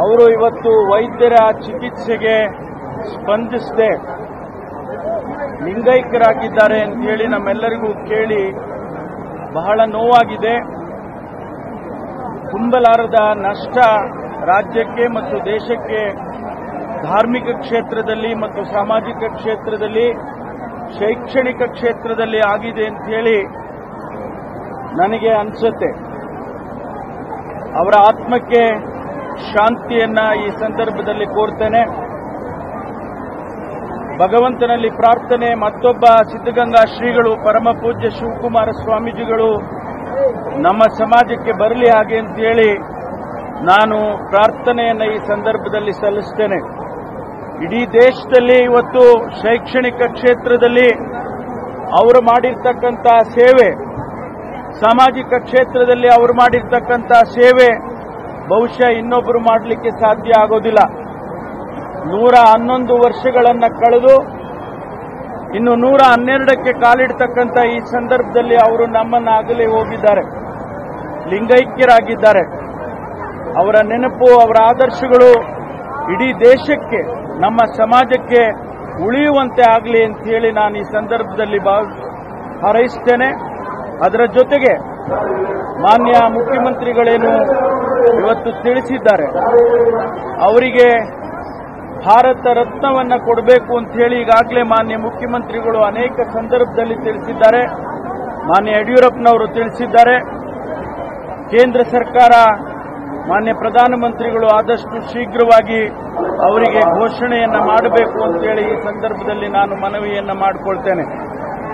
ಅವರು ಇವತ್ತು ವೈದ್ಯರ ಚಿಕಿತ್ಸೆಗೆ ಸ್ಪಂದಿಸದೆ ಲಿಂಗೈಕ್ಯರಾಗಿದ್ದಾರೆ ಅಂತ ಹೇಳಿ ನಮ್ಮೆಲ್ಲರಿಗೂ ಕೇಳಿ ಬಹಳ ನೋವಾಗಿದೆ. ತುಂಬಲಾರದ ನಷ್ಟ ರಾಜ್ಯಕ್ಕೆ ಮತ್ತು ದೇಶಕ್ಕೆ ಧಾರ್ಮಿಕ ಕ್ಷೇತ್ರದಲ್ಲಿ ಮತ್ತು ಸಾಮಾಜಿಕ ಕ್ಷೇತ್ರದಲ್ಲಿ ಶೈಕ್ಷಣಿಕ ಕ್ಷೇತ್ರದಲ್ಲಿ ಆಗಿದೆ ಅಂತ ಹೇಳಿ ನನಗೆ ಅನಿಸುತ್ತೆ. ಅವರ ಆತ್ಮಕ್ಕೆ ಶಾಂತಿಯನ್ನ ಈ ಸಂದರ್ಭದಲ್ಲಿ ಕೋರ್ತೇನೆ. ಭಗವಂತನಲ್ಲಿ ಪ್ರಾರ್ಥನೆ, ಮತ್ತೊಬ್ಬ ಸಿದ್ಧಗಂಗಾ ಶ್ರೀಗಳು ಪರಮ ಪೂಜ್ಯ ಶಿವಕುಮಾರ ಸ್ವಾಮೀಜಿಗಳು ನಮ್ಮ ಸಮಾಜಕ್ಕೆ ಬರಲಿ ಹಾಗೆ ಅಂತ ಹೇಳಿ ನಾನು ಪ್ರಾರ್ಥನೆಯನ್ನು ಈ ಸಂದರ್ಭದಲ್ಲಿ ಸಲ್ಲಿಸ್ತೇನೆ. ಇಡೀ ದೇಶದಲ್ಲಿ ಇವತ್ತು ಶೈಕ್ಷಣಿಕ ಕ್ಷೇತ್ರದಲ್ಲಿ ಅವರು ಮಾಡಿರ್ತಕ್ಕಂಥ ಸೇವೆ, ಸಾಮಾಜಿಕ ಕ್ಷೇತ್ರದಲ್ಲಿ ಅವರು ಮಾಡಿರ್ತಕ್ಕಂಥ ಸೇವೆ ಬಹುಶಃ ಇನ್ನೊಬ್ಬರು ಮಾಡಲಿಕ್ಕೆ ಸಾಧ್ಯ ಆಗೋದಿಲ್ಲ. 111 ವರ್ಷಗಳನ್ನು ಕಳೆದು ಇನ್ನು 112ಕ್ಕೆ ಕಾಲಿಡ್ತಕ್ಕಂಥ ಈ ಸಂದರ್ಭದಲ್ಲಿ ಅವರು ನಮ್ಮನ್ನು ಅಗಲಿ ಹೋಗಿದ್ದಾರೆ, ಲಿಂಗೈಕ್ಯರಾಗಿದ್ದಾರೆ. ಅವರ ನೆನಪು, ಅವರ ಆದರ್ಶಗಳು ಇಡೀ ದೇಶಕ್ಕೆ, ನಮ್ಮ ಸಮಾಜಕ್ಕೆ ಉಳಿಯುವಂತೆ ಆಗಲಿ ಅಂತ ಹೇಳಿ ನಾನು ಈ ಸಂದರ್ಭದಲ್ಲಿ ಹಾರೈಸ್ತೇನೆ. ಅದರ ಜೊತೆಗೆ ಮಾನ್ಯ ಮುಖ್ಯಮಂತ್ರಿಗಳೇನು ಇವತ್ತು ತಿಳಿಸಿದ್ದಾರೆ, ಅವರಿಗೆ ಭಾರತ ರತ್ನವನ್ನು ಕೊಡಬೇಕು ಅಂತ ಹೇಳಿ ಈಗಾಗಲೇ ಮಾನ್ಯ ಮುಖ್ಯಮಂತ್ರಿಗಳು ಅನೇಕ ಸಂದರ್ಭದಲ್ಲಿ ತಿಳಿಸಿದ್ದಾರೆ. ಮಾನ್ಯ ಯಡಿಯೂರಪ್ಪನವರು ತಿಳಿಸಿದ್ದಾರೆ. ಕೇಂದ್ರ ಸರ್ಕಾರ, ಮಾನ್ಯ ಪ್ರಧಾನಮಂತ್ರಿಗಳು ಆದಷ್ಟು ಶೀಘ್ರವಾಗಿ ಅವರಿಗೆ ಘೋಷಣೆಯನ್ನ ಮಾಡಬೇಕು ಅಂತ ಹೇಳಿ ಈ ಸಂದರ್ಭದಲ್ಲಿ ನಾನು ಮನವಿಯನ್ನ ಮಾಡಿಕೊಳ್ತೇನೆ.